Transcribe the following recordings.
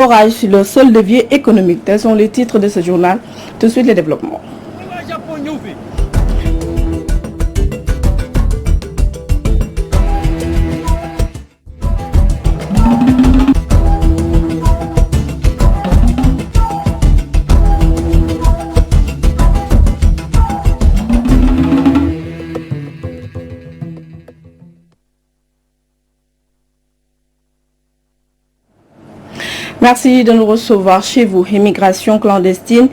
Orage sur le sol de vie économique. Tels sont les titres de ce journal. Tout de suite, les développements. Merci de nous recevoir chez vous. Immigration clandestine,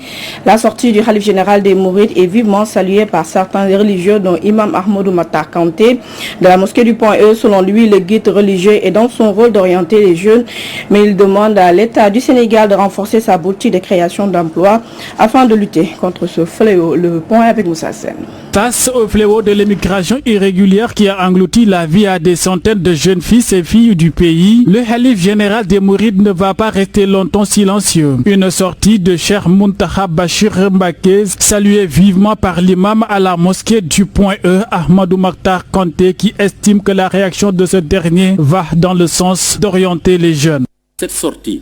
la sortie du Khalif général des Mourides est vivement saluée par certains religieux, dont Imam Ahmadou Matar Kanté de la mosquée du Point E. Selon lui, le guide religieux est dans son rôle d'orienter les jeunes, mais il demande à l'État du Sénégal de renforcer sa politique de création d'emplois afin de lutter contre ce fléau. Le Point avec Moussa Sen. Face au fléau de l'immigration irrégulière qui a englouti la vie à des centaines de jeunes fils et filles du pays, le Khalif général des Mourides ne va pas rester longtemps silencieux. Une sortie de Cheikh Mountakha Bachir Mbacké, saluée vivement par l'imam à la mosquée du Point E, Ahmadou Matar Kanté, qui estime que la réaction de ce dernier va dans le sens d'orienter les jeunes. Cette sortie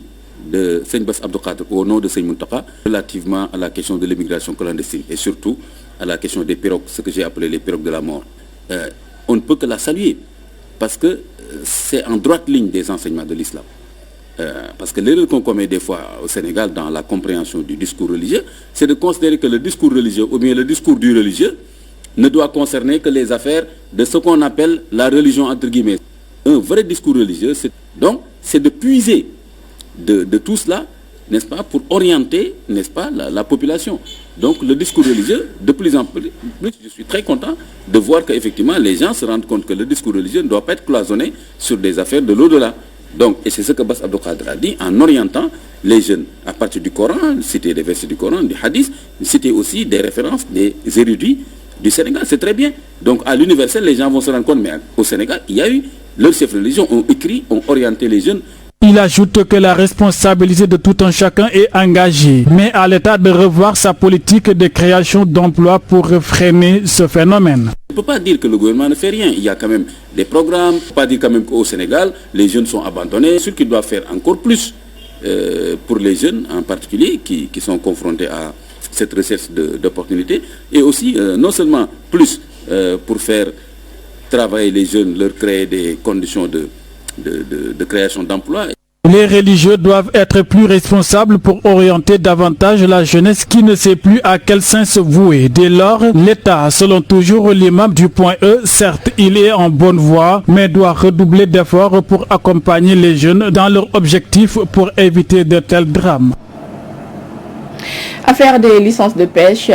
de Seigne Bass Abdou Khadre au nom de Seigne Mountakha relativement à la question de l'immigration clandestine et surtout à la question des pirogues, ce que j'ai appelé les pirogues de la mort, on ne peut que la saluer parce que c'est en droite ligne des enseignements de l'islam. Parce que l'erreur qu'on commet des fois au Sénégal dans la compréhension du discours religieux, c'est de considérer que le discours religieux ou bien le discours du religieux ne doit concerner que les affaires de ce qu'on appelle la religion entre guillemets. Un vrai discours religieux, c'est de puiser de tout cela, n'est-ce pas, pour orienter, n'est-ce pas, la population. Donc le discours religieux, de plus en plus, je suis très content de voir qu'effectivement les gens se rendent compte que le discours religieux ne doit pas être cloisonné sur des affaires de l'au-delà. Donc, et c'est ce que Bass Abdou Khadre a dit en orientant les jeunes à partir du Coran, citer des versets du Coran, du Hadith, citer aussi des références des érudits du Sénégal. C'est très bien. Donc à l'universel, les gens vont se rendre compte, mais au Sénégal, il y a eu, leurs chefs religieux ont écrit, ont orienté les jeunes. Il ajoute que la responsabilité de tout un chacun est engagée, mais à l'État de revoir sa politique de création d'emplois pour freiner ce phénomène. On ne peut pas dire que le gouvernement ne fait rien. Il y a quand même des programmes. On ne peut pas dire quand même qu'au Sénégal, les jeunes sont abandonnés. Ce qu'il doit faire encore plus pour les jeunes en particulier qui sont confrontés à cette recherche d'opportunités. Et aussi, non seulement plus pour faire travailler les jeunes, leur créer des conditions de création d'emplois. Les religieux doivent être plus responsables pour orienter davantage la jeunesse qui ne sait plus à quel sein se vouer. Dès lors, l'État, selon toujours l'imam du Point E, certes il est en bonne voie, mais doit redoubler d'efforts pour accompagner les jeunes dans leur objectif pour éviter de tels drames. Affaire des licences de pêche,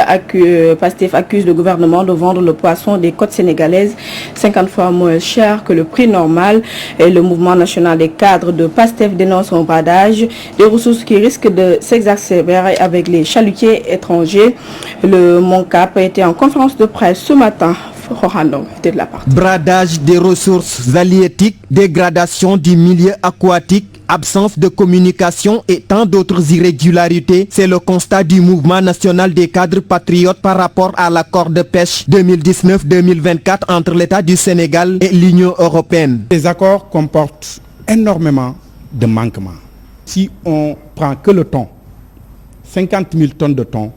Pastef accuse le gouvernement de vendre le poisson des côtes sénégalaises 50 fois moins cher que le prix normal. Et le mouvement national des cadres de Pastef dénonce un bradage des ressources qui risquent de s'exacerber avec les chalutiers étrangers. Le MONCAP a été en conférence de presse ce matin. Bradage des ressources halieutiques, dégradation du milieu aquatique, absence de communication et tant d'autres irrégularités, c'est le constat du mouvement national des cadres patriotes par rapport à l'accord de pêche 2019-2024 entre l'État du Sénégal et l'Union européenne. Les accords comportent énormément de manquements. Si on prend que le thon, 50 000 tonnes de thon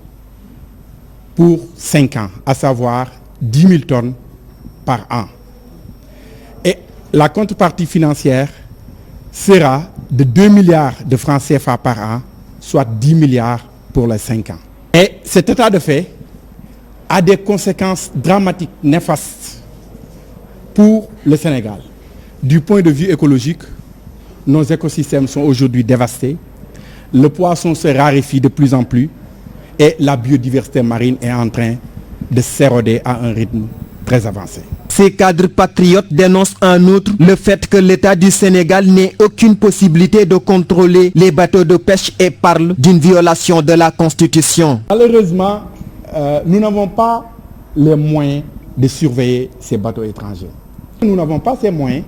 pour 5 ans, à savoir 10 000 tonnes par an. Et la contrepartie financière sera de 2 milliards de francs CFA par an, soit 10 milliards pour les 5 ans. Et cet état de fait a des conséquences dramatiques, néfastes pour le Sénégal. Du point de vue écologique, nos écosystèmes sont aujourd'hui dévastés, le poisson se raréfie de plus en plus et la biodiversité marine est en train de s'éroder à un rythme très avancé. Ces cadres patriotes dénoncent en outre le fait que l'État du Sénégal n'ait aucune possibilité de contrôler les bateaux de pêche et parlent d'une violation de la Constitution. Malheureusement, nous n'avons pas les moyens de surveiller ces bateaux étrangers. Nous n'avons pas ces moyens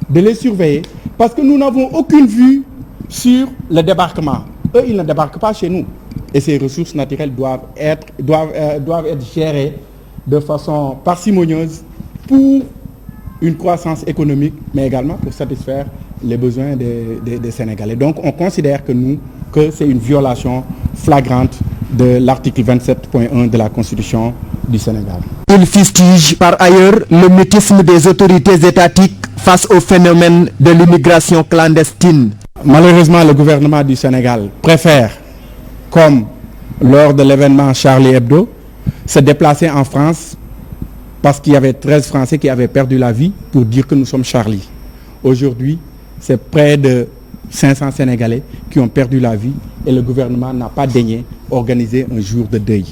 de les surveiller parce que nous n'avons aucune vue sur le débarquement. Eux, ils ne débarquent pas chez nous. Et ces ressources naturelles doivent être gérées de façon parcimonieuse pour une croissance économique, mais également pour satisfaire les besoins des Sénégalais. Donc on considère que c'est une violation flagrante de l'article 27.1 de la Constitution du Sénégal. Il fustige par ailleurs le mutisme des autorités étatiques face au phénomène de l'immigration clandestine. Malheureusement, le gouvernement du Sénégal préfère, comme lors de l'événement Charlie Hebdo, se déplacer en France parce qu'il y avait 13 Français qui avaient perdu la vie pour dire que nous sommes Charlie. Aujourd'hui, c'est près de 500 Sénégalais qui ont perdu la vie et le gouvernement n'a pas daigné organiser un jour de deuil.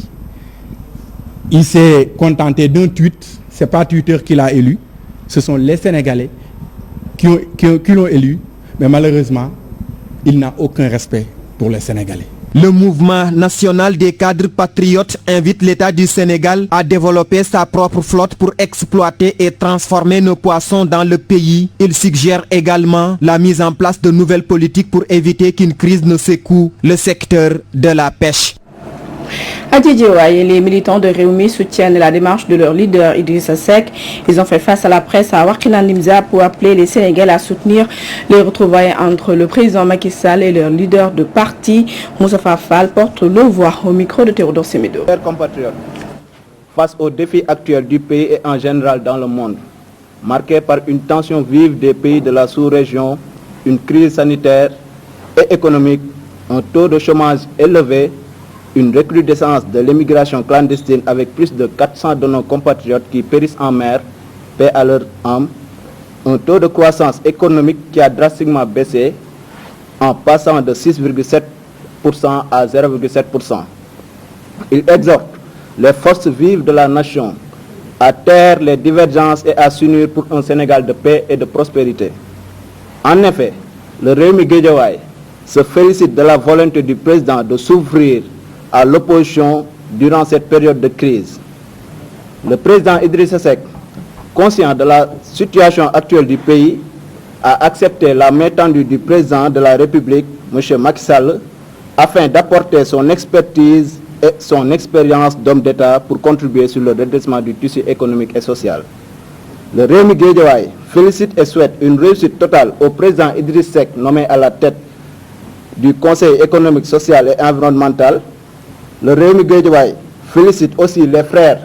Il s'est contenté d'un tweet, ce n'est pas Twitter qui l'a élu, ce sont les Sénégalais qui l'ont élu, mais malheureusement, il n'a aucun respect pour les Sénégalais. Le mouvement national des cadres patriotes invite l'État du Sénégal à développer sa propre flotte pour exploiter et transformer nos poissons dans le pays. Il suggère également la mise en place de nouvelles politiques pour éviter qu'une crise ne secoue le secteur de la pêche. À Djedjewaye, les militants de Réumi soutiennent la démarche de leur leader Idrissa Seck. Ils ont fait face à la presse à Wakhinane Nimza pour appeler les Sénégalais à soutenir les retrouvailles entre le président Macky Sall et leur leader de parti. Moustapha Fall porte le voix au micro de Théodore Semedo. Chers compatriotes, face aux défis actuels du pays et en général dans le monde, marqués par une tension vive des pays de la sous-région, une crise sanitaire et économique, un taux de chômage élevé, une recrudescence de l'immigration clandestine avec plus de 400 de nos compatriotes qui périssent en mer, paix à leur âme, un taux de croissance économique qui a drastiquement baissé en passant de 6,7% à 0,7%. Il exhorte les forces vives de la nation à taire les divergences et à s'unir pour un Sénégal de paix et de prospérité. En effet, le Réumi Guédiawaye se félicite de la volonté du président de s'ouvrir à l'opposition durant cette période de crise. Le président Idrissa Seck, conscient de la situation actuelle du pays, a accepté la main tendue du président de la République, M. Macky Sall, afin d'apporter son expertise et son expérience d'homme d'État pour contribuer sur le redressement du tissu économique et social. Le Réumi Guédiawaye félicite et souhaite une réussite totale au président Idrissa Seck, nommé à la tête du Conseil économique, social et environnemental. Le Réumi Guédiawaye félicite aussi les frères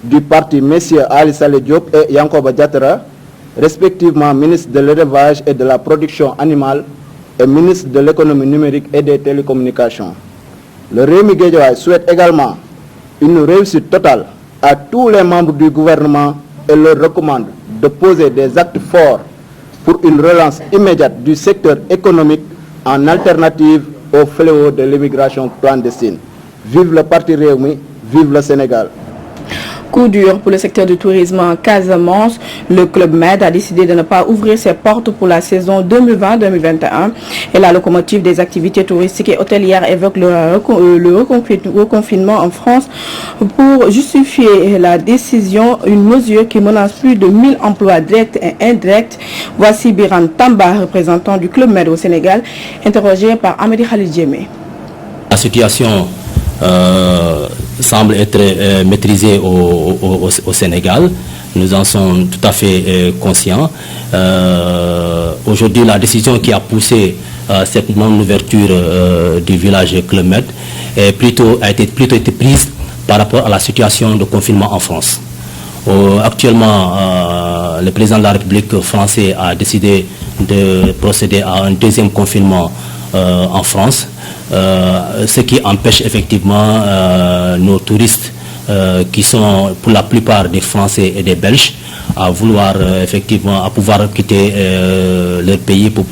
du parti messieurs Ali Saleh Diop et Yankoba Diattara, respectivement ministre de l'élevage et de la production animale et ministre de l'économie numérique et des télécommunications. Le Réumi Guédiawaye souhaite également une réussite totale à tous les membres du gouvernement et leur recommande de poser des actes forts pour une relance immédiate du secteur économique en alternative au fléau de l'immigration clandestine. Vive le parti Réumi, vive le Sénégal. Coup dur pour le secteur du tourisme en Casamance. Le Club Med a décidé de ne pas ouvrir ses portes pour la saison 2020-2021. Et la locomotive des activités touristiques et hôtelières évoque le reconfinement en France pour justifier la décision, une mesure qui menace plus de 1000 emplois directs et indirects. Voici Biran Tamba, représentant du Club Med au Sénégal, interrogé par Amédi Khalid Djemé. La situation semble être maîtrisée au Sénégal. Nous en sommes tout à fait conscients. Aujourd'hui, la décision qui a poussé cette non-ouverture du village Club Med a été prise par rapport à la situation de confinement en France. Actuellement, le président de la République français a décidé de procéder à un deuxième confinement en France, ce qui empêche effectivement nos touristes qui sont pour la plupart des Français et des Belges à vouloir effectivement pouvoir quitter leur pays pour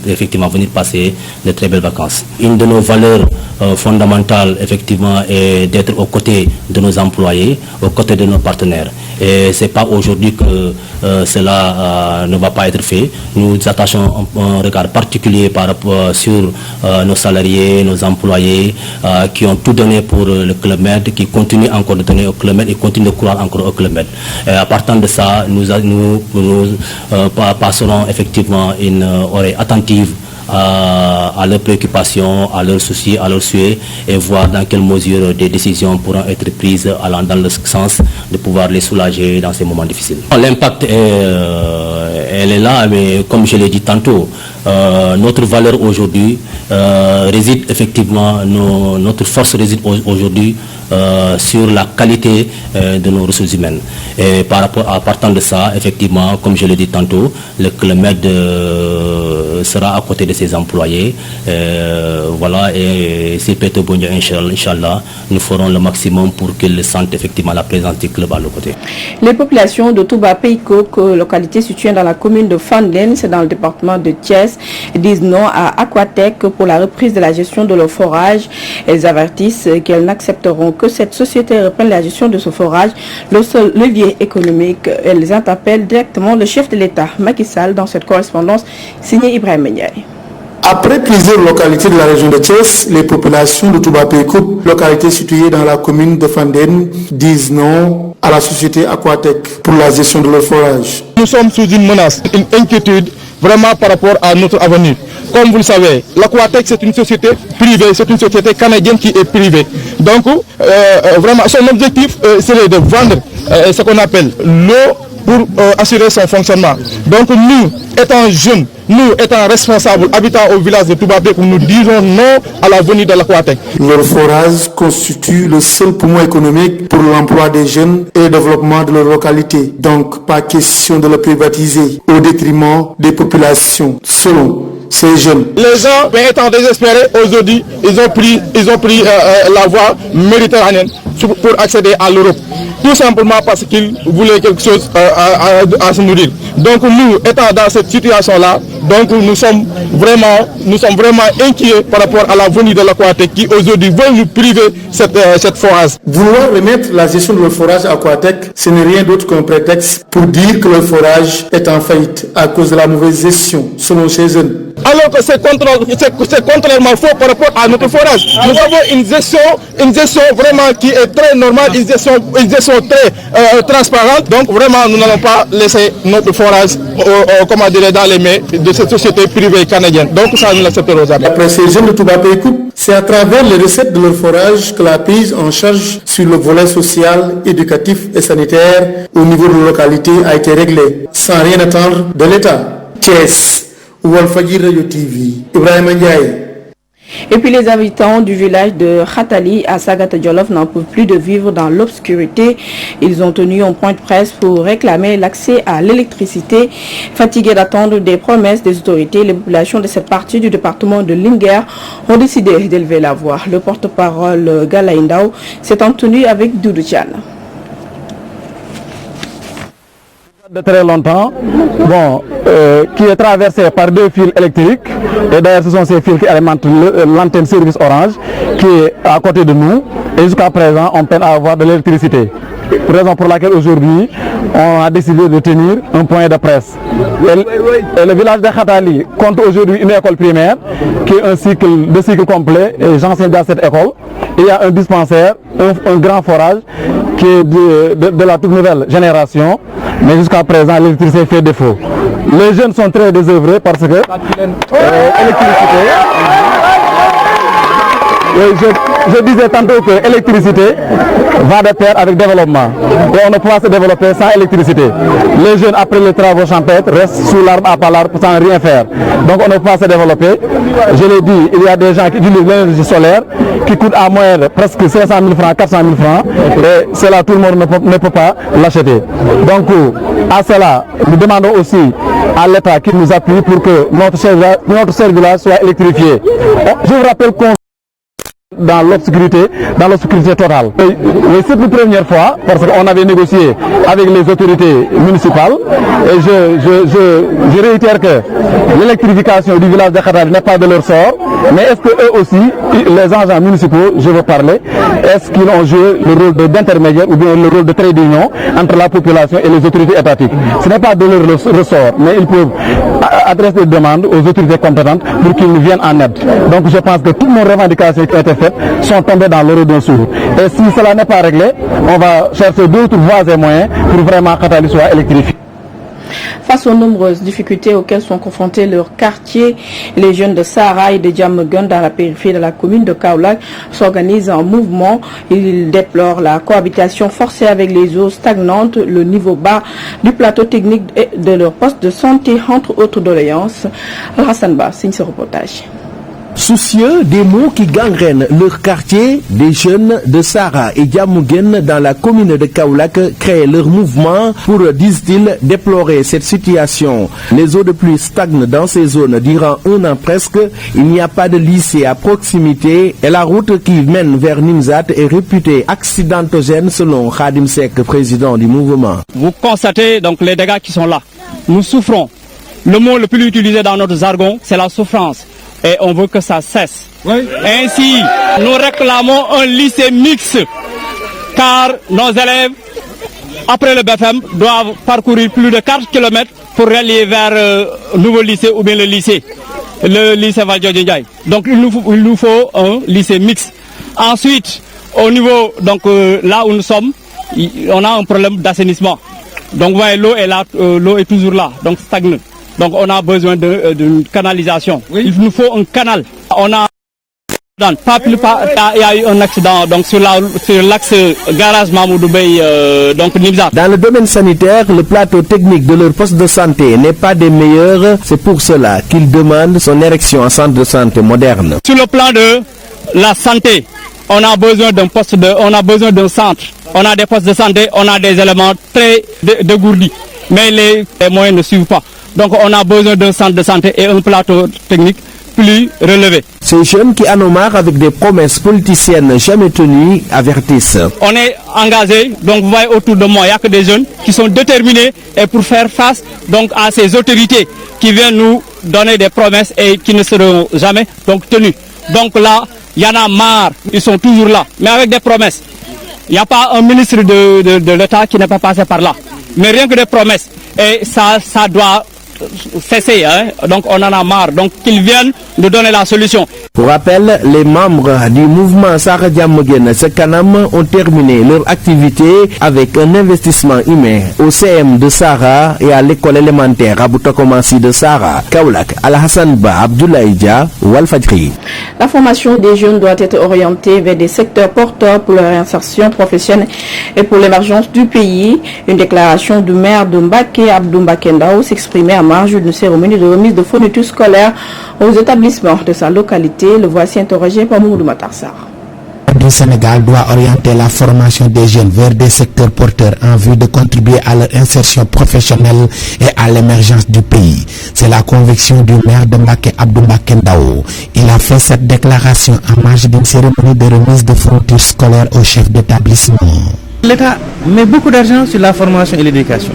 effectivement venir passer de très belles vacances. Une de nos valeurs fondamentales effectivement est d'être aux côtés de nos employés, aux côtés de nos partenaires. Et c'est pas aujourd'hui que cela ne va pas être fait. Nous attachons un regard particulier par rapport sur nos salariés, nos employés qui ont tout donné pour le Club Med, qui continuent encore de donner au Club Med et continuent de croire encore au Club Med. À partir de ça, nous passerons effectivement une oreille attentive à leurs préoccupations, à leurs soucis, à leurs souhaits et voir dans quelle mesure des décisions pourront être prises allant dans le sens de pouvoir les soulager dans ces moments difficiles. L'impact elle est là, mais comme je l'ai dit tantôt, notre valeur aujourd'hui réside effectivement, notre force réside aujourd'hui sur la qualité de nos ressources humaines. Et partant de ça, effectivement, comme je l'ai dit tantôt, le MED sera à côté de ses employés. Voilà, et c'est Peto Bondia, Inch'Allah, nous ferons le maximum pour qu'ils sentent effectivement la présence du club à leur côté. Les populations de Touba Peikouk, localité située dans la commune de Fandène, c'est dans le département de Thiès, disent non à Aquatech pour la reprise de la gestion de leur forage. Elles avertissent qu'elles n'accepteront que cette société reprenne la gestion de ce forage, le seul levier économique. Elles interpellent directement le chef de l'État, Macky Sall, dans cette correspondance signée Ibrahim Ndiaye. Après plusieurs localités de la région de Thiès, les populations de Touba Peikouk, localité située dans la commune de Fandène, disent non à la société Aquatech pour la gestion de leur forage. Nous sommes sous une menace, une inquiétude vraiment par rapport à notre avenir. Comme vous le savez, l'Aquatech c'est une société privée, c'est une société canadienne qui est privée. Donc vraiment son objectif serait de vendre ce qu'on appelle l'eau pour assurer son fonctionnement. Donc nous, étant jeunes, nous étant responsables, habitant au village de Touba Peikouk, nous disons non à la venue de l'Aquatech. Leur forage constitue le seul poumon économique pour l'emploi des jeunes et le développement de leur localité. Donc pas question de le privatiser au détriment des populations, selon ces jeunes. Les gens, étant désespérés, aujourd'hui, ils ont pris la voie méditerranéenne pour accéder à l'Europe. Tout simplement parce qu'ils voulaient quelque chose à se nourrir. Donc nous, étant dans cette situation-là, donc nous sommes vraiment inquiets par rapport à la venue de l'Aquatech qui aujourd'hui veut nous priver cette forage. Vouloir remettre la gestion de leur forage à Aquatech, ce n'est rien d'autre qu'un prétexte pour dire que leur forage est en faillite à cause de la mauvaise gestion, selon ces jeunes. Alors que c'est contrairement faux par rapport à notre forage. Nous avons une gestion vraiment qui est très normale, une gestion très transparente. Donc vraiment, nous n'allons pas laisser notre forage dans les mains de cette société privée canadienne. Donc ça, nous l'accepterons jamais. Après ces jeunes de Touba Peikouk, c'est à travers les recettes de leur forage que la prise en charge sur le volet social, éducatif et sanitaire au niveau de la localité a été réglée, sans rien attendre de l'État. Thiès, Walfadjri Radio TV, Ibrahim Ndiaye. Et puis les habitants du village de Khatali à Sagata Djolof n'en peuvent plus de vivre dans l'obscurité. Ils ont tenu un point de presse pour réclamer l'accès à l'électricité. Fatigués d'attendre des promesses des autorités, les populations de cette partie du département de Linguère ont décidé d'élever la voix. Le porte-parole Galaïndao s'est entretenu avec Doudou Tchane. De très longtemps, qui est traversé par deux fils électriques, et d'ailleurs ce sont ces fils qui alimentent l'antenne service Orange qui est à côté de nous, et jusqu'à présent on peine à avoir de l'électricité. Raison pour laquelle aujourd'hui on a décidé de tenir un point de presse. Et le village de Khatali compte aujourd'hui une école primaire qui est un cycle complet, et j'enseigne dans cette école. Il y a un dispensaire, un grand forage qui est de la toute nouvelle génération, mais jusqu'à présent l'électricité fait défaut. Les jeunes sont très désœuvrés parce que l'électricité, je disais tantôt que l'électricité va de pair avec développement. Et on ne peut pas se développer sans électricité. Les jeunes, après les travaux champêtres, restent sous l'arbre à palabre sans rien faire. Donc on ne peut pas se développer. Je l'ai dit, il y a des gens qui utilisent l'énergie solaire qui coûte à moyenne presque 500 000 francs, 400 000 francs. Et cela, tout le monde ne peut pas l'acheter. Donc à cela, nous demandons aussi à l'État qui nous appuie pour que notre cher village soit électrifié. Je vous rappelle qu'on dans l'obscurité totale. Oui, c'est la première fois parce qu'on avait négocié avec les autorités municipales et je réitère que l'électrification du village de Khatali n'est pas de leur sort, mais est-ce que eux aussi, les agents municipaux, je veux parler, est-ce qu'ils ont joué le rôle d'intermédiaire ou bien le rôle de trait d'union entre la population et les autorités étatiques? Ce n'est pas de leur ressort, mais ils peuvent adresser des demandes aux autorités compétentes pour qu'ils nous viennent en aide. Donc je pense que toutes nos revendications qui ont été faites sont tombées dans l'oreille d'un sourd. Et si cela n'est pas réglé, on va chercher d'autres voies et moyens pour vraiment Khatali soit électrifié. Face aux nombreuses difficultés auxquelles sont confrontés leurs quartiers, les jeunes de Sahara et de Diamaguène dans la périphérie de la commune de Kaolack s'organisent en mouvement. Ils déplorent la cohabitation forcée avec les eaux stagnantes, le niveau bas du plateau technique de leur poste de santé, entre autres doléances. Hassan Ba signe ce reportage. Soucieux des maux qui gangrènent leur quartier, des jeunes de Sahara et Diamaguène dans la commune de Kaolack créent leur mouvement pour, disent-ils, déplorer cette situation. Les eaux de pluie stagnent dans ces zones durant un an presque. Il n'y a pas de lycée à proximité et la route qui mène vers Nimzat est réputée accidentogène selon Khadim Sek, président du mouvement. Vous constatez donc les dégâts qui sont là. Nous souffrons. Le mot le plus utilisé dans notre jargon, c'est la souffrance. Et on veut que ça cesse. Oui. Ainsi, nous réclamons un lycée mixte, car nos élèves, après le BFM, doivent parcourir plus de 4 km pour aller vers le nouveau lycée ou bien le lycée Valdiodio-Ndiaye. Donc il nous faut un lycée mixte. Ensuite, au niveau, donc là où nous sommes, on a un problème d'assainissement. Donc vous voyez, l'eau est là, l'eau est toujours là, donc stagne. Donc on a besoin d'une canalisation. Oui. Il nous faut un canal. On a il y a eu un accident donc sur l'axe garage Mamoudou Bey donc Nimzat. Dans le domaine sanitaire, le plateau technique de leur poste de santé n'est pas des meilleurs. C'est pour cela qu'ils demandent son érection en centre de santé moderne. Sur le plan de la santé, on a besoin d'un d'un centre. On a des postes de santé, on a des éléments très dégourdis, mais les moyens ne suivent pas. Donc on a besoin d'un centre de santé et un plateau technique plus relevé. Ces jeunes qui en ont marre avec des promesses politiciennes jamais tenues avertissent. On est engagés, donc vous voyez autour de moi, il n'y a que des jeunes qui sont déterminés et pour faire face donc à ces autorités qui viennent nous donner des promesses et qui ne seront jamais donc tenues. Donc là, il y en a marre, ils sont toujours là, mais avec des promesses. Il n'y a pas un ministre de l'État qui n'est pas passé par là, mais rien que des promesses. Et ça doit cesser, hein? Donc on en a marre, donc qu'ils viennent nous donner la solution. Pour rappel, les membres du mouvement Sahara Diamaguène Sekanam ont terminé leur activité avec un investissement humain au CM de Sahara et à l'école élémentaire Aboutokomansi de Sahara. Kaolack, Al-Hassan Ba, Abdoulaye Dia, Walfadjri. La formation des jeunes doit être orientée vers des secteurs porteurs pour leur insertion professionnelle et pour l'émergence du pays. Une déclaration du maire de Mbaké, Abdou Mbakendao, s'exprimait à marge d'une cérémonie de remise de fournitures scolaires aux établissements de sa localité. Le voici interrogé par Moumoudou Matarsar. Le Sénégal doit orienter la formation des jeunes vers des secteurs porteurs en vue de contribuer à leur insertion professionnelle et à l'émergence du pays. C'est la conviction du maire de Mbaké, Abdou Mbakendao. Il a fait cette déclaration en marge d'une cérémonie de remise de fournitures scolaires aux chefs d'établissement. L'État met beaucoup d'argent sur la formation et l'éducation.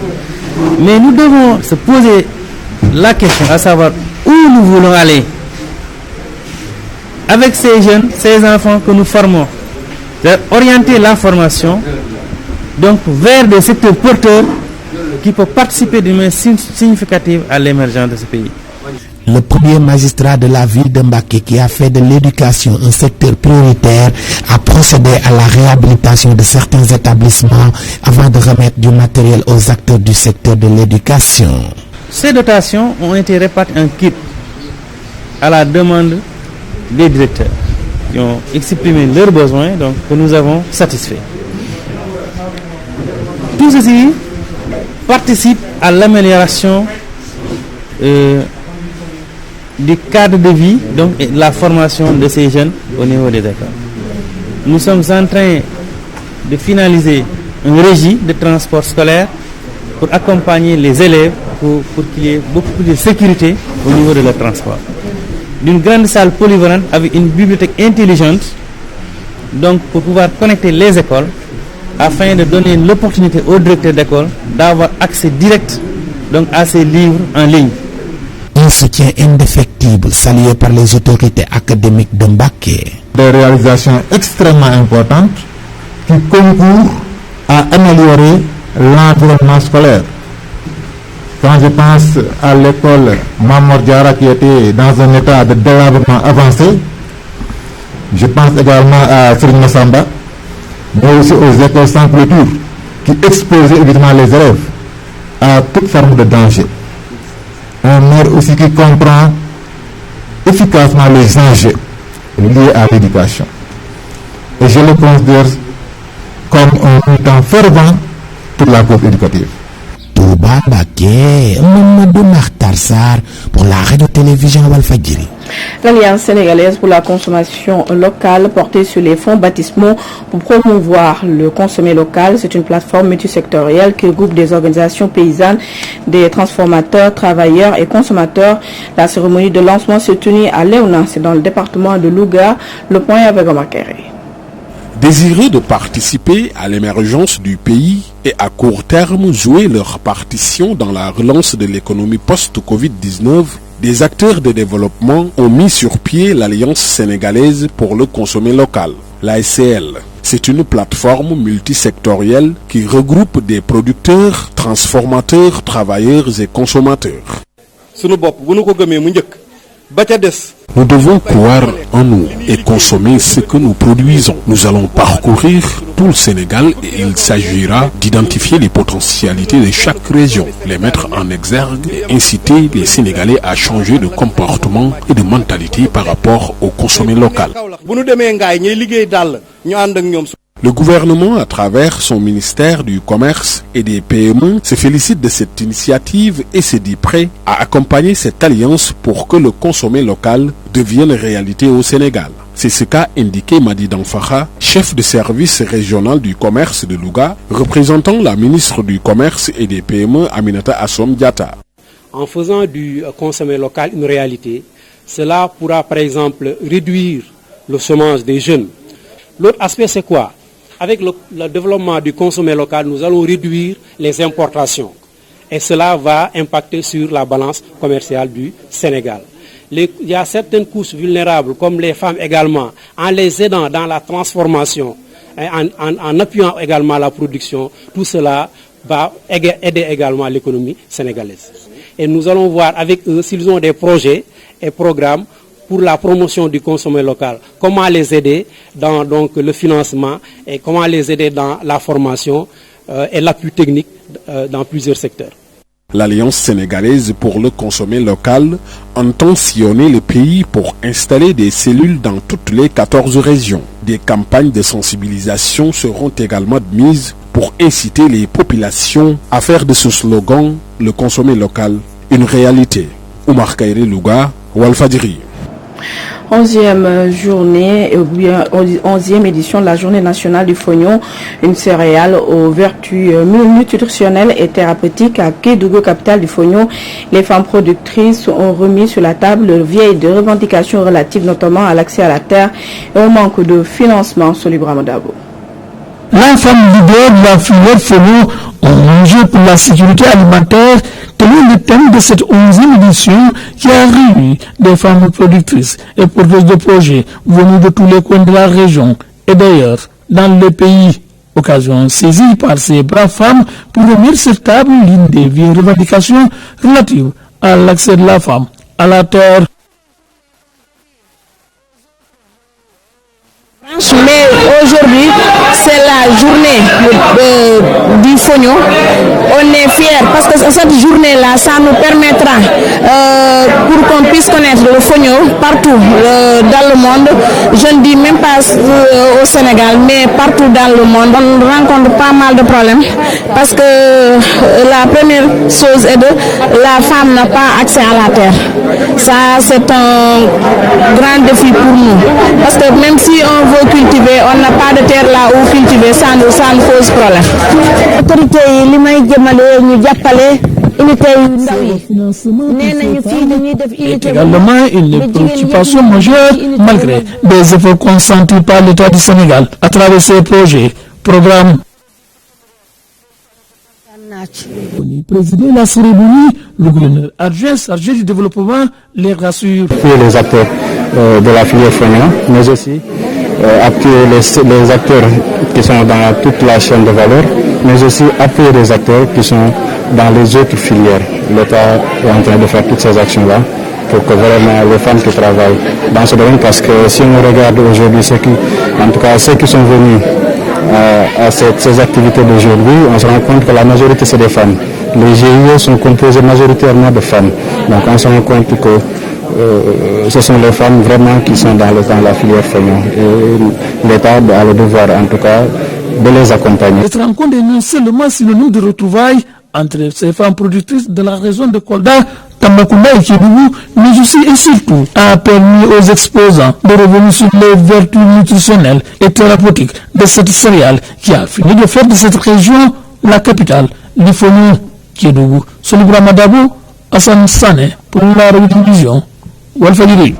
Mais nous devons se poser la question, à savoir où nous voulons aller avec ces jeunes, ces enfants que nous formons. Orienter la formation donc vers des secteurs porteurs qui peuvent participer d'une manière significative à l'émergence de ce pays. Le premier magistrat de la ville de Mbaké, qui a fait de l'éducation un secteur prioritaire, a procédé à la réhabilitation de certains établissements avant de remettre du matériel aux acteurs du secteur de l'éducation. Ces dotations ont été réparties en kit à la demande des directeurs qui ont exprimé leurs besoins, donc que nous avons satisfaits. Tout ceci participe à l'amélioration du cadre de vie, donc et de la formation de ces jeunes au niveau des écoles. Nous sommes en train de finaliser une régie de transport scolaire pour accompagner les élèves pour qu'il y ait beaucoup plus de sécurité au niveau de leur transport. D'une grande salle polyvalente avec une bibliothèque intelligente, donc pour pouvoir connecter les écoles afin de donner l'opportunité aux directeurs d'école d'avoir accès direct donc à ces livres en ligne. Un soutien indéfectible salué par les autorités académiques de Mbaké. Des réalisations extrêmement importantes qui concourent à améliorer l'environnement scolaire. Quand je pense à l'école Mamor Diara qui était dans un état de délabrement avancé, je pense également à Serigne Massamba, mais aussi aux écoles sans clôture qui exposaient évidemment les élèves à toute forme de danger. Un maire aussi qui comprend efficacement les enjeux liés à l'éducation. Et je le considère comme un militant fervent pour la cause éducative. Touba Mbacké, Mamadou Makhtar Sarr pour la radio-télévision Walfadjri. L'Alliance sénégalaise pour la consommation locale portée sur les fonds baptismaux pour promouvoir le consommé local. C'est une plateforme multisectorielle qui regroupe des organisations paysannes, des transformateurs, travailleurs et consommateurs. La cérémonie de lancement s'est tenue à Léona, c'est dans le département de Louga. Le point avec Omar Kéré. Désireux de participer à l'émergence du pays et à court terme jouer leur partition dans la relance de l'économie post-Covid-19, des acteurs de développement ont mis sur pied l'Alliance sénégalaise pour le consommé local, l'ASCL. C'est une plateforme multisectorielle qui regroupe des producteurs, transformateurs, travailleurs et consommateurs. Nous devons croire en nous et consommer ce que nous produisons. Nous allons parcourir tout le Sénégal et il s'agira d'identifier les potentialités de chaque région, les mettre en exergue et inciter les Sénégalais à changer de comportement et de mentalité par rapport au consommé local. Le gouvernement, à travers son ministère du Commerce et des PME, se félicite de cette initiative et se dit prêt à accompagner cette alliance pour que le consommé local devienne réalité au Sénégal. C'est ce qu'a indiqué Madi Danfaha, chef de service régional du commerce de Louga, représentant la ministre du Commerce et des PME Aminata Assom Diatta. En faisant du consommé local une réalité, cela pourra par exemple réduire le chômage des jeunes. L'autre aspect c'est quoi? Avec le développement du consommé local, nous allons réduire les importations. Et cela va impacter sur la balance commerciale du Sénégal. Il y a certaines couches vulnérables, comme les femmes également, en les aidant dans la transformation, en appuyant également la production, tout cela va aider également l'économie sénégalaise. Et nous allons voir avec eux s'ils ont des projets et programmes pour la promotion du consommé local, comment les aider dans donc, le financement et comment les aider dans la formation et l'appui technique dans plusieurs secteurs. L'Alliance sénégalaise pour le consommé local entend sillonner le pays pour installer des cellules dans toutes les 14 régions. Des campagnes de sensibilisation seront également mises pour inciter les populations à faire de ce slogan « Le consommé local » une réalité. Oumar Kairé Louga, Walfadjri. 11e journée, 11e édition de la journée nationale du fognon, une céréale aux vertus nutritionnelles et thérapeutiques à Kédougou, capitale du fognon. Les femmes productrices ont remis sur la table vieilles de revendications relatives notamment à l'accès à la terre et au manque de financement. Solibra Modabo. La femme leader de la filière fognon ont enjeu pour la sécurité alimentaire. Tel est le thème de cette 11e édition qui a réuni des femmes productrices et porteuses de projets venus de tous les coins de la région et d'ailleurs dans le pays. Occasion saisie par ces braves femmes pour remettre sur table l'une des vieilles revendications relatives à l'accès de la femme à la terre. Mais aujourd'hui, c'est la journée du fognon. On est fiers parce que cette journée-là, ça nous permettra pour qu'on puisse connaître le fognon partout dans le monde. Je ne dis même pas au Sénégal, mais partout dans le monde. On rencontre pas mal de problèmes parce que la première chose est la femme n'a pas accès à la terre. Ça, c'est un grand défi pour nous. Parce que même si on veut cultiver, on n'a pas de terre là où cultiver, ça nous pose problème. Et également une préoccupation majeure malgré des efforts consentis par l'État du Sénégal à travers ces projets, programmes. Président de la cérémonie, le gouverneur adjoint chargé du développement les rassure. Les acteurs de la filière fognon, mais aussi appuyer les acteurs qui sont dans toute la chaîne de valeur, mais aussi appuyer les acteurs qui sont dans les autres filières. L'État est en train de faire toutes ces actions-là pour que vraiment les femmes qui travaillent dans ce domaine, parce que si on regarde aujourd'hui en tout cas ceux qui sont venus à ces activités d'aujourd'hui, on se rend compte que la majorité c'est des femmes. les GIE sont composés majoritairement de femmes. Donc on se rend compte que ce sont les femmes vraiment qui sont dans la filière feignant. Et l'État a le devoir en tout cas de les accompagner. Cette rencontre est non seulement synonyme de retrouvailles entre ces femmes productrices de la région de Kolda, Tambacounda et Kédougou, mais aussi et surtout a permis aux exposants de revenir sur les vertus nutritionnelles et thérapeutiques de cette céréale qui a fini de faire de cette région la capitale du Fognou Kédougou. Solibra Madabo, Hassan Sané pour la télévision Walfadjri.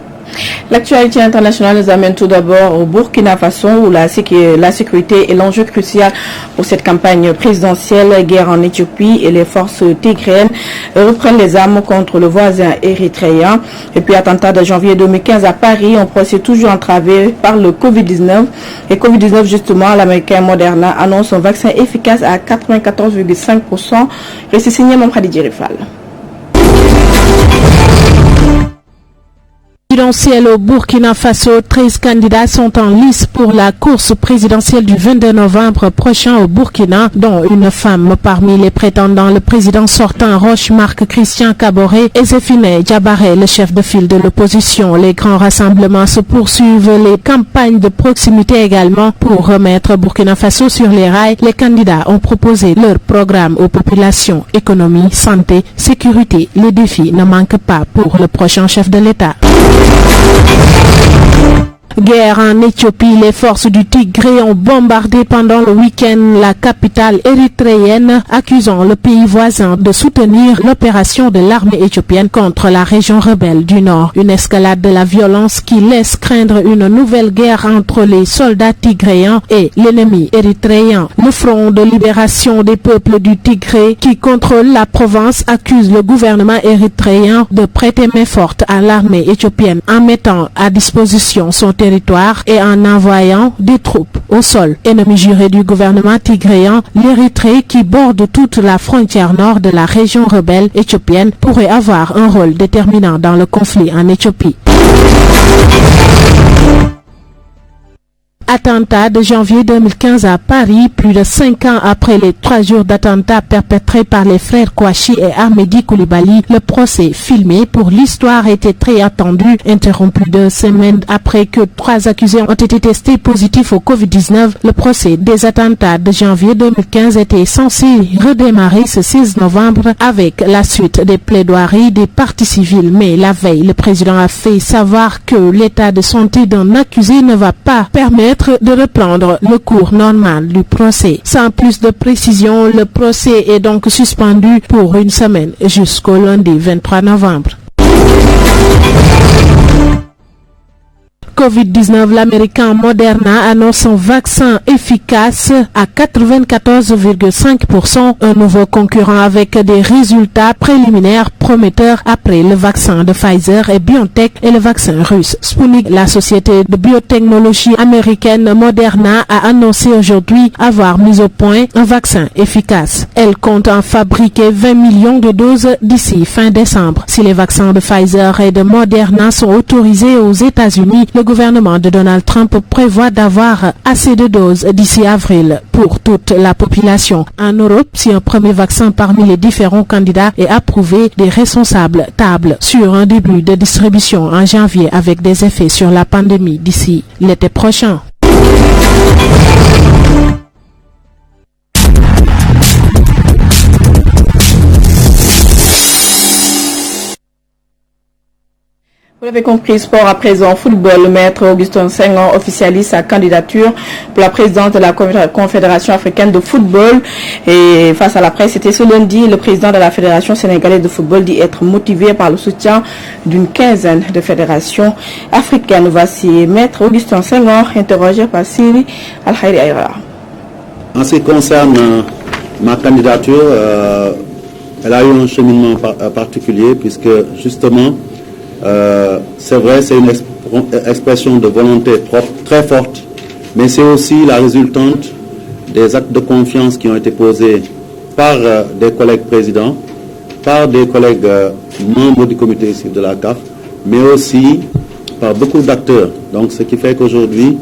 L'actualité internationale nous amène tout d'abord au Burkina Faso où la sécurité est l'enjeu crucial pour cette campagne présidentielle. Guerre en Éthiopie et les forces tigréennes reprennent les armes contre le voisin érythréen. Et puis attentat de janvier 2015 à Paris, on procède toujours entravé par le Covid-19. Et Covid-19 justement, l'américain Moderna annonce un vaccin efficace à 94,5%. Récit signé Mamkhadi Rifal. Présidentielle au Burkina Faso, 13 candidats sont en lice pour la course présidentielle du 22 novembre prochain au Burkina, dont une femme. Parmi les prétendants, le président sortant Roch-Marc Christian Kaboré et Zéphine Diabaré, le chef de file de l'opposition. Les grands rassemblements se poursuivent, les campagnes de proximité également. Pour remettre Burkina Faso sur les rails, les candidats ont proposé leur programme aux populations. Économie, santé, sécurité, les défis ne manquent pas pour le prochain chef de l'État. Guerre en Éthiopie, les forces du Tigré ont bombardé pendant le week-end la capitale érythréenne, accusant le pays voisin de soutenir l'opération de l'armée éthiopienne contre la région rebelle du Nord. Une escalade de la violence qui laisse craindre une nouvelle guerre entre les soldats tigréens et l'ennemi érythréen. Le Front de libération des peuples du Tigré, qui contrôle la province, accuse le gouvernement érythréen de prêter main forte à l'armée éthiopienne en mettant à disposition son territoire et en envoyant des troupes au sol. Ennemi juré du gouvernement tigréen, l'Érythrée, qui borde toute la frontière nord de la région rebelle éthiopienne, pourrait avoir un rôle déterminant dans le conflit en Éthiopie. Attentat de janvier 2015 à Paris, plus de 5 ans après les 3 jours d'attentats perpétrés par les frères Kouachi et Ahmedi Koulibaly, le procès filmé pour l'histoire était très attendu, interrompu 2 semaines après que 3 accusés ont été testés positifs au Covid-19. Le procès des attentats de janvier 2015 était censé redémarrer ce 16 novembre avec la suite des plaidoiries des parties civiles. Mais la veille, le président a fait savoir que l'état de santé d'un accusé ne va pas permettre de reprendre le cours normal du procès. Sans plus de précision, le procès est donc suspendu pour 1 semaine jusqu'au lundi 23 novembre. Covid-19, l'américain Moderna annonce un vaccin efficace à 94,5%, un nouveau concurrent avec des résultats préliminaires prometteurs après le vaccin de Pfizer et BioNTech et le vaccin russe Sputnik. La société de biotechnologie américaine Moderna a annoncé aujourd'hui avoir mis au point un vaccin efficace. Elle compte en fabriquer 20 millions de doses d'ici fin décembre. Si les vaccins de Pfizer et de Moderna sont autorisés aux États-Unis, le gouvernement de Donald Trump prévoit d'avoir assez de doses d'ici avril pour toute la population. En Europe, si un premier vaccin parmi les différents candidats est approuvé, les responsables tablent sur un début de distribution en janvier avec des effets sur la pandémie d'ici l'été prochain. Vous l'avez compris, sport à présent, football. Le maître Augustin Senghor officialise sa candidature pour la présidence de la Confédération africaine de football. Et face à la presse, c'était ce lundi, le président de la Fédération sénégalaise de football dit être motivé par le soutien d'une quinzaine de fédérations africaines. Voici maître Augustin Senghor, interrogé par Siri Al-Khairi Aïra. En ce qui concerne ma candidature, elle a eu un cheminement particulier puisque justement, c'est vrai, c'est une expression de volonté très forte, mais c'est aussi la résultante des actes de confiance qui ont été posés par des collègues présidents, par des collègues membres du comité exécutif de la CAF, mais aussi par beaucoup d'acteurs. Donc ce qui fait qu'aujourd'hui,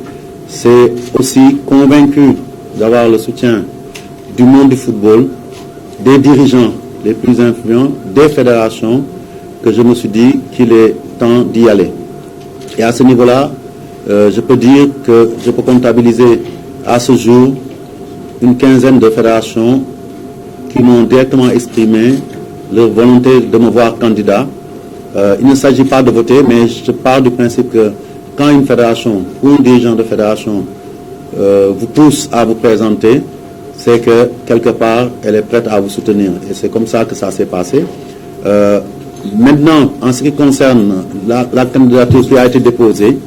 c'est aussi convaincu d'avoir le soutien du monde du football, des dirigeants les plus influents des fédérations que je me suis dit qu'il est temps d'y aller. Et à ce niveau-là, je peux dire que je peux comptabiliser à ce jour une quinzaine de fédérations qui m'ont directement exprimé leur volonté de me voir candidat. Il ne s'agit pas de voter, mais je pars du principe que quand une fédération ou un dirigeant de fédération vous pousse à vous présenter, c'est que quelque part, elle est prête à vous soutenir. Et c'est comme ça que ça s'est passé. Maintenant, en ce qui concerne la candidature qui a été déposée,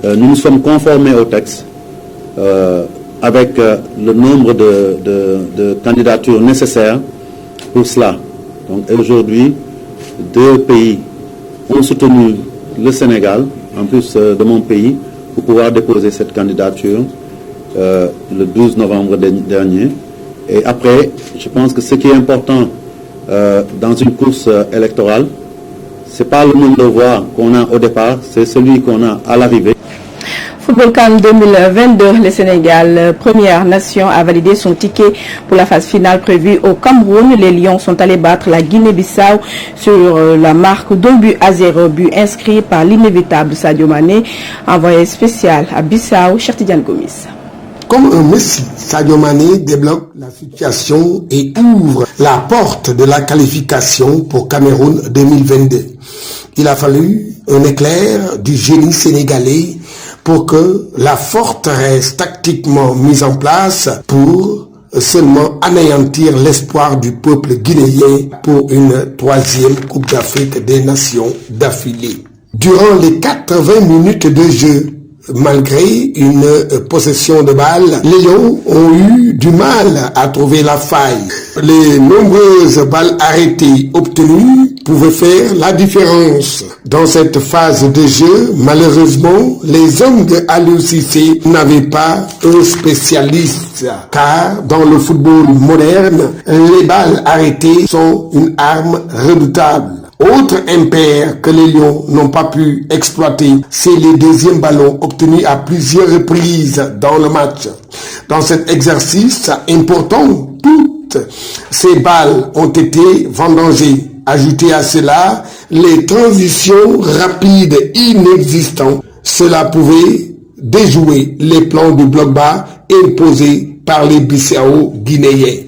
nous nous sommes conformés au texte avec le nombre de candidatures nécessaires pour cela. Donc aujourd'hui, 2 pays ont soutenu le Sénégal, en plus de mon pays, pour pouvoir déposer cette candidature le 12 novembre dernier. Et après, je pense que ce qui est important dans une course électorale, ce n'est pas le nombre de voix qu'on a au départ, c'est celui qu'on a à l'arrivée. Football CAN 2022, le Sénégal, première nation, a validé son ticket pour la phase finale prévue au Cameroun. Les Lions sont allés battre la Guinée-Bissau sur la marque d'1-0, but inscrit par l'inévitable Sadio Mané, envoyé spécial à Bissau, Chertidiane Gomis. Comme un Messi, Sadio Mané débloque la situation et ouvre la porte de la qualification pour Cameroun 2022. Il a fallu un éclair du génie sénégalais pour que la forteresse tactiquement mise en place pour seulement anéantir l'espoir du peuple guinéen pour une 3e Coupe d'Afrique des Nations d'affilée. Durant les 80 minutes de jeu, malgré une possession de balle, les Lions ont eu du mal à trouver la faille. Les nombreuses balles arrêtées obtenues pouvaient faire la différence. Dans cette phase de jeu, malheureusement, les hommes de Aliou Cissé n'avaient pas un spécialiste, car dans le football moderne, les balles arrêtées sont une arme redoutable. Autre impair que les Lions n'ont pas pu exploiter, c'est les deuxièmes ballons obtenus à plusieurs reprises dans le match. Dans cet exercice important, toutes ces balles ont été vendangées. Ajoutez à cela les transitions rapides inexistantes. Cela pouvait déjouer les plans du bloc bas imposés par les Bissau-Guinéens.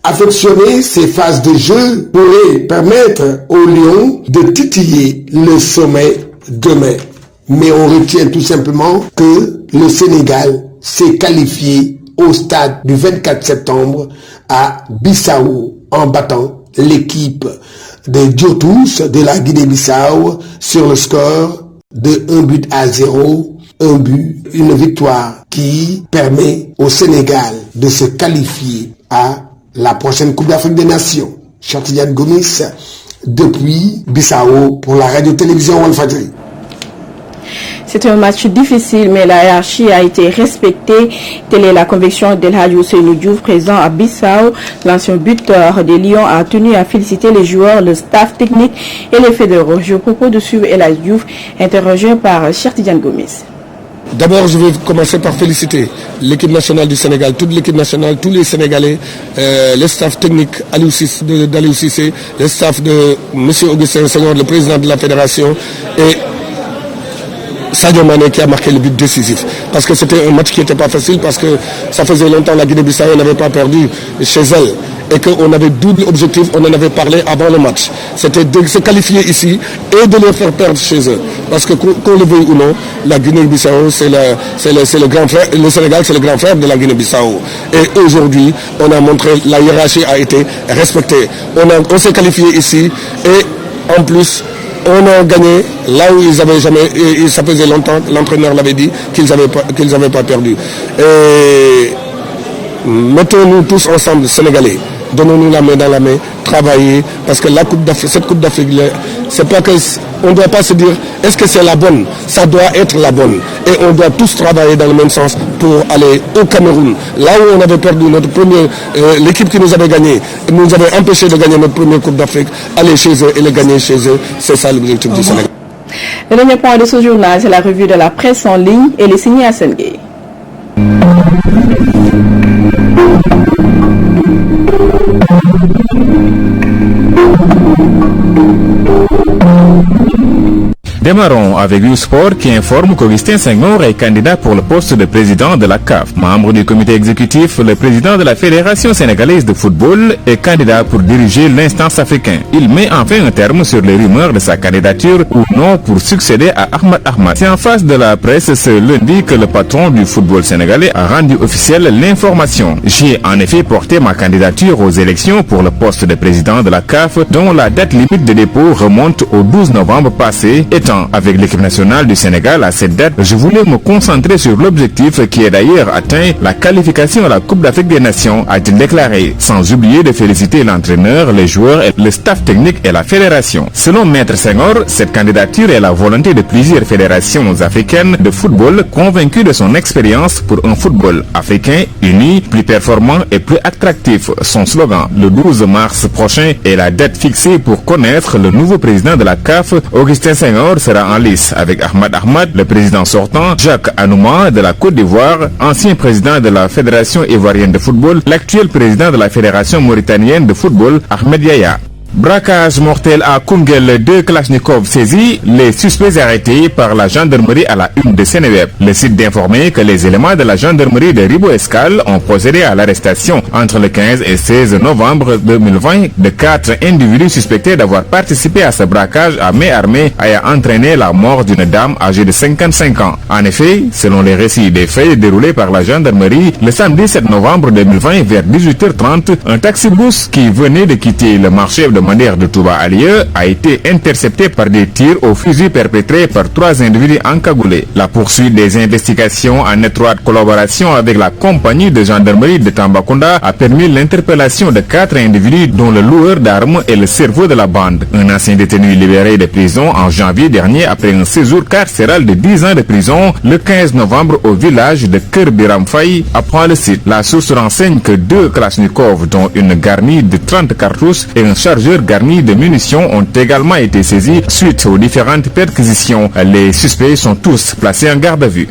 Affectionner ces phases de jeu pourrait permettre aux Lions de titiller le sommet demain. Mais on retient tout simplement que le Sénégal s'est qualifié au stade du 24 septembre à Bissau en battant l'équipe des Djotous de la Guinée-Bissau sur le score de 1-0, une victoire qui permet au Sénégal de se qualifier à la prochaine Coupe d'Afrique des Nations. Chertidiane Gomis, depuis Bissau, pour la radio-télévision Walfadjri. C'est un match difficile, mais la hiérarchie a été respectée. Telle est la conviction d'El Hadji Ousseynou Diouf, présent à Bissau. L'ancien buteur des Lions a tenu à féliciter les joueurs, le staff technique et les fédéraux. Je propose de suivre El Hadji Diouf, interrogé par Chertidiane Gomis. D'abord, je vais commencer par féliciter l'équipe nationale du Sénégal, toute l'équipe nationale, tous les Sénégalais, le staff technique d'Aliou Cissé, le staff de M. Augustin Senghor, le président de la fédération, et Sadio Mané qui a marqué le but décisif. Parce que c'était un match qui n'était pas facile, parce que ça faisait longtemps la Guinée-Bissau n'avait pas perdu chez elle. Et qu'on avait double objectif, on en avait parlé avant le match. C'était de se qualifier ici et de les faire perdre chez eux. Parce que qu'on le veuille ou non, la Guinée-Bissau, c'est le grand frère, le Sénégal, c'est le grand frère de la Guinée-Bissau. Et aujourd'hui, on a montré, la hiérarchie a été respectée. On s'est qualifié ici et en plus, on a gagné là où ils avaient jamais, et ça faisait longtemps, l'entraîneur l'avait dit, qu'ils avaient pas perdu. Et mettons-nous tous ensemble, Sénégalais. Donnons-nous la main dans la main, travailler, parce que cette Coupe d'Afrique, c'est pas que, on ne doit pas se dire, est-ce que c'est la bonne? Ça doit être la bonne. Et on doit tous travailler dans le même sens pour aller au Cameroun. Là où on avait perdu notre premier, l'équipe qui nous avait gagné, nous avait empêché de gagner notre première Coupe d'Afrique, aller chez eux et le gagner chez eux. C'est ça l'objectif du Sénégal. Le dernier point de ce journal, c'est la revue de la presse en ligne et les signés à Senghei. Démarrons avec YouSport qui informe qu'Augustin Senghor est candidat pour le poste de président de la CAF. Membre du comité exécutif, le président de la Fédération sénégalaise de football est candidat pour diriger l'instance africaine. Il met enfin un terme sur les rumeurs de sa candidature ou non pour succéder à Ahmad Ahmad. C'est en face de la presse ce lundi que le patron du football sénégalais a rendu officielle l'information. J'ai en effet porté ma candidature aux élections pour le poste de président de la CAF dont la date limite de dépôt remonte au 12 novembre passé. Étant avec l'équipe nationale du Sénégal à cette date, je voulais me concentrer sur l'objectif qui est d'ailleurs atteint, la qualification à la Coupe d'Afrique des Nations, a-t-il déclaré, sans oublier de féliciter l'entraîneur, les joueurs, le staff technique et la fédération. Selon Maître Senghor, cette candidature est la volonté de plusieurs fédérations africaines de football convaincues de son expérience pour un football africain uni, plus performant et plus attractif. Son slogan, le 12 mars prochain, est la date fixée pour connaître le nouveau président de la CAF. Augustin Senghor sera en lice avec Ahmad Ahmad, le président sortant, Jacques Anouma de la Côte d'Ivoire, ancien président de la Fédération ivoirienne de football, l'actuel président de la Fédération mauritanienne de football, Ahmed Yaya. Braquage mortel à Koungheul, 2 Kalachnikov saisis, les suspects arrêtés par la gendarmerie à la une de Sénéweb. Le site d'informer que les éléments de la gendarmerie de Ribo-Escale ont procédé à l'arrestation entre le 15 et 16 novembre 2020 de 4 individus suspectés d'avoir participé à ce braquage à main armée ayant entraîné la mort d'une dame âgée de 55 ans. En effet, selon les récits des faits déroulés par la gendarmerie, le samedi 7 novembre 2020 vers 18h30, un taxi-bus qui venait de quitter le marché de manière de Touba Alieu a été intercepté par des tirs au fusil perpétrés par 3 individus encagoulés. La poursuite des investigations en étroite collaboration avec la compagnie de gendarmerie de Tambacounda a permis l'interpellation de 4 individus dont le loueur d'armes est le cerveau de la bande. Un ancien détenu libéré de prison en janvier dernier après un séjour carcéral de 10 ans de prison le 15 novembre au village de Kerbiram Faye, apprend le site. La source renseigne que 2 Kalachnikov dont une garnie de 30 cartouches et un chargeur garnis de munitions ont également été saisis suite aux différentes perquisitions. Les suspects sont tous placés en garde à vue.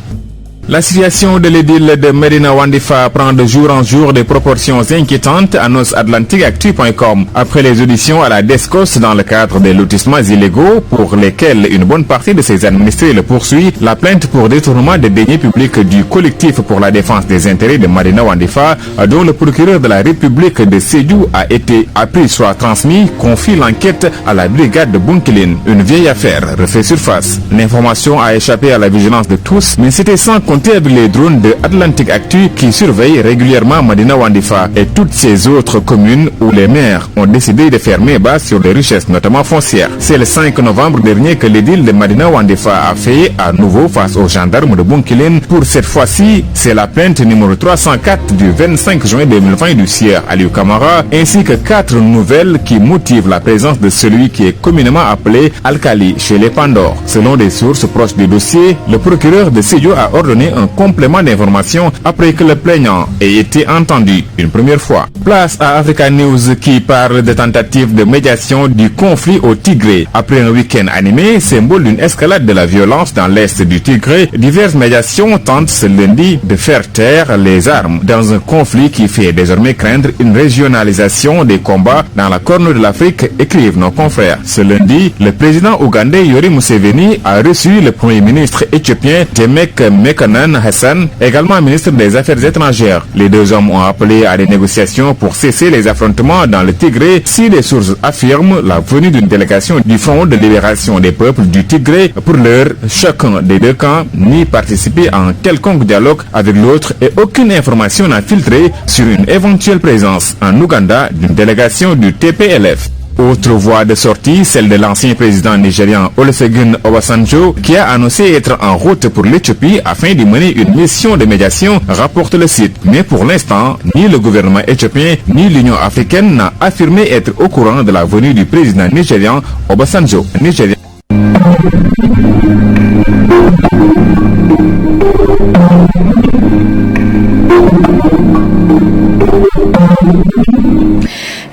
La situation de l'édile de Medina Wandifa prend de jour en jour des proportions inquiétantes, annonce atlantiqueactu.com. Après les auditions à la DESCOS dans le cadre des lotissements illégaux pour lesquels une bonne partie de ses administrés le poursuit, la plainte pour détournement des deniers publics du collectif pour la défense des intérêts de Medina Wandifa, dont le procureur de la République de Sédhiou a été appris soit transmis, confie l'enquête à la brigade de Bunkilin. Une vieille affaire refait surface. L'information a échappé à la vigilance de tous, mais c'était sans compter avec les drones de Atlantic Actu qui surveillent régulièrement Medina Wandifa et toutes ces autres communes où les maires ont décidé de fermer base sur les richesses, notamment foncières. C'est le 5 novembre dernier que l'édile de Medina Wandifa a fait à nouveau face aux gendarmes de Bunkilin. Pour cette fois-ci, c'est la plainte numéro 304 du 25 juin 2020 du sieur Aliou Kamara, ainsi que 4 nouvelles qui motivent la présence de celui qui est communément appelé Alkali chez les Pandores. Selon des sources proches du dossier, le procureur de Sédhiou a ordonné un complément d'information après que le plaignant ait été entendu une première fois. Place à Africa News qui parle de tentatives de médiation du conflit au Tigré. Après un week-end animé, symbole d'une escalade de la violence dans l'est du Tigré, diverses médiations tentent ce lundi de faire taire les armes dans un conflit qui fait désormais craindre une régionalisation des combats dans la corne de l'Afrique, écrivent nos confrères. Ce lundi, le président ougandais Yoweri Museveni a reçu le premier ministre éthiopien Demek Mekanan Hassan, également ministre des Affaires étrangères. Les deux hommes ont appelé à des négociations pour cesser les affrontements dans le Tigré si les sources affirment la venue d'une délégation du Front de libération des peuples du Tigré. Pour l'heure, chacun des deux camps n'y participer à un quelconque dialogue avec l'autre et aucune information n'a filtré sur une éventuelle présence en Ouganda d'une délégation du TPLF. Autre voie de sortie, celle de l'ancien président nigérian Olusegun Obasanjo, qui a annoncé être en route pour l'Éthiopie afin de mener une mission de médiation, rapporte le site. Mais pour l'instant, ni le gouvernement éthiopien ni l'Union africaine n'a affirmé être au courant de la venue du président nigérian Obasanjo.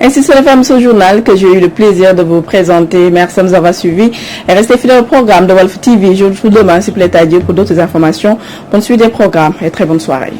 Ainsi se referme ce journal que j'ai eu le plaisir de vous présenter. Merci de nous avoir suivis et restez fidèles au programme de Walf TV. Je vous retrouve demain, s'il plaît à Dieu, pour d'autres informations. Bonne suite des programmes et très bonne soirée.